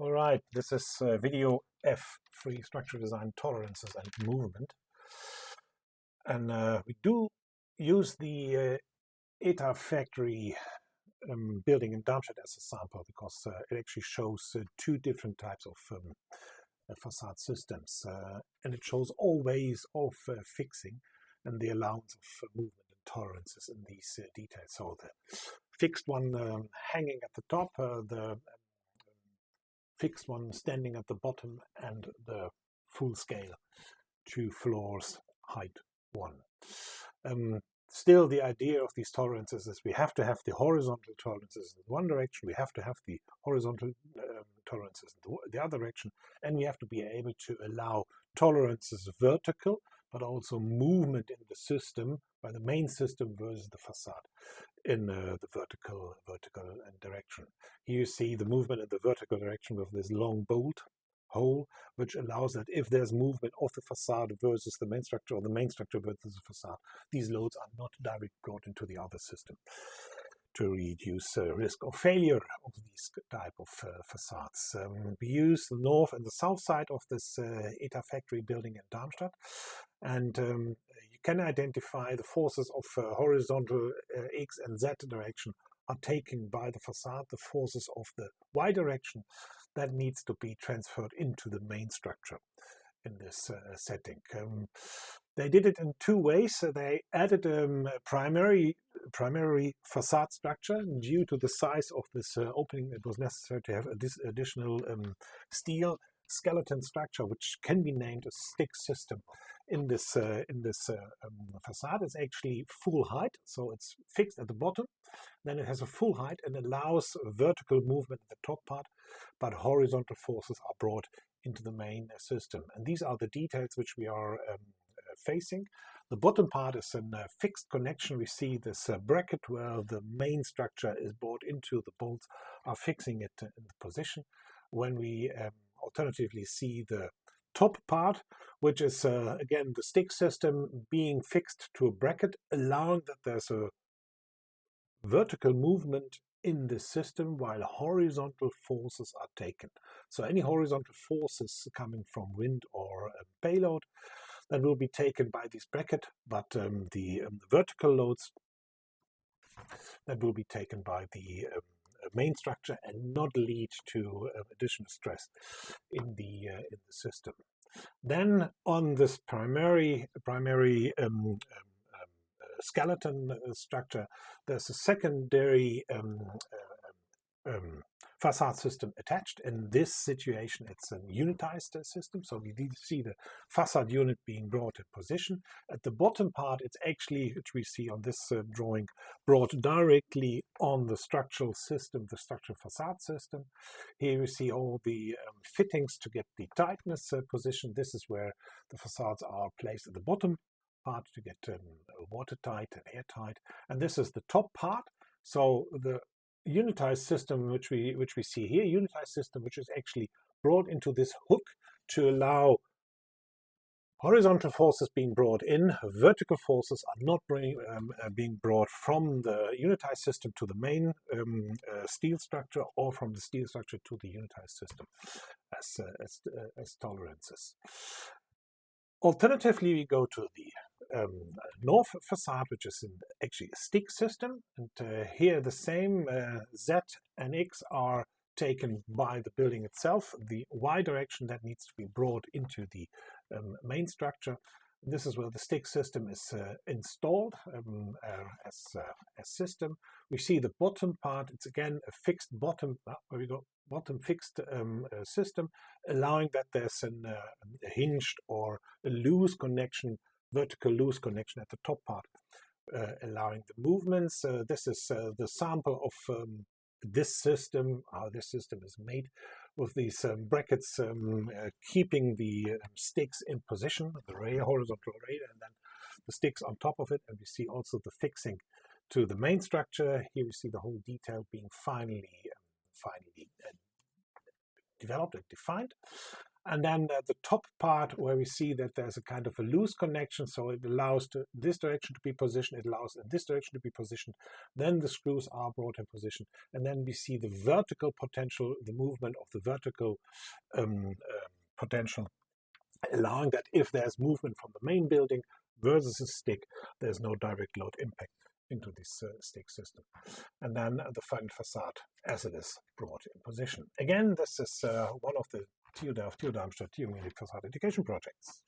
All right, this is video F, free structure design tolerances and movement. And we do use the ETA factory building in Darmstadt as a sample because it actually shows two different types of facade systems. And it shows all ways of fixing and the allowance of movement and tolerances in these details. So the fixed one hanging at the top, the fixed one standing at the bottom, and the full scale 2 floors height 1. Still, the idea of these tolerances is we have to have the horizontal tolerances in one direction, we have to have the horizontal tolerances in the other direction, and we have to be able to allow tolerances vertical, but also movement in the system by the main system versus the facade in the vertical direction. Here you see the movement in the vertical direction with this long bolt hole, which allows that if there's movement of the facade versus the main structure or the main structure versus the facade, these loads are not directly brought into the other system to reduce risk of failure of these type of facades. We use the north and the south side of this ETA factory building in Darmstadt, and you can identify the forces of horizontal X and Z direction are taken by the facade. The forces of the Y direction that needs to be transferred into the main structure in this setting. They did it in two ways. They added a primary facade structure. Due to the size of this opening, it was necessary to have this additional steel skeleton structure, which can be named a stick system. In this facade, it's actually full height, so it's fixed at the bottom. Then it has a full height and allows vertical movement at the top part, but horizontal forces are brought into the main system. And these are the details which we are facing. The bottom part is a fixed connection. We see this bracket where the main structure is brought into, the bolts are fixing it in the position. When we alternatively see the top part, which is again the stick system being fixed to a bracket, allowing that there's a vertical movement in the system while horizontal forces are taken. So any horizontal forces coming from wind or payload that will be taken by this bracket, but the vertical loads that will be taken by the main structure and not lead to additional stress in the system. Then on this primary skeleton structure, there's a secondary facade system attached. In this situation, it's a unitized system, so we see the facade unit being brought in position. At the bottom part, it's actually, which we see on this drawing, brought directly on the structural system, the structural facade system. Here we see all the fittings to get the tightness position. This is where the facades are placed at the bottom part to get watertight and airtight, and this is the top part. So the unitized system which we see here, unitized system which is actually brought into this hook to allow horizontal forces being brought in, vertical forces are not being brought from the unitized system to the main steel structure or from the steel structure to the unitized system as tolerances. Alternatively, we go to the north facade, which is actually a stick system, and here the same Z and X are taken by the building itself. The Y direction that needs to be brought into the main structure. This is where the stick system is installed as system. We see the bottom part. It's again a fixed bottom. Where we go, bottom fixed system, allowing that there's a hinged or a loose connection, vertical loose connection at the top part, allowing the movements. This is the sample of this system, how this system is made, with these brackets keeping the sticks in position, the horizontal array, and then the sticks on top of it. And we see also the fixing to the main structure. Here we see the whole detail being finally developed and defined. And then the top part where we see that there's a kind of a loose connection, so it allows this direction to be positioned, it allows in this direction to be positioned, then the screws are brought in position, and then we see the vertical potential, the movement of the vertical potential, allowing that if there's movement from the main building versus a stick, there's no direct load impact into this stick system. And then the final facade as it is brought in position. Again, this is one of the TU Delft, TU Darmstadt, TU Munich facade education projects.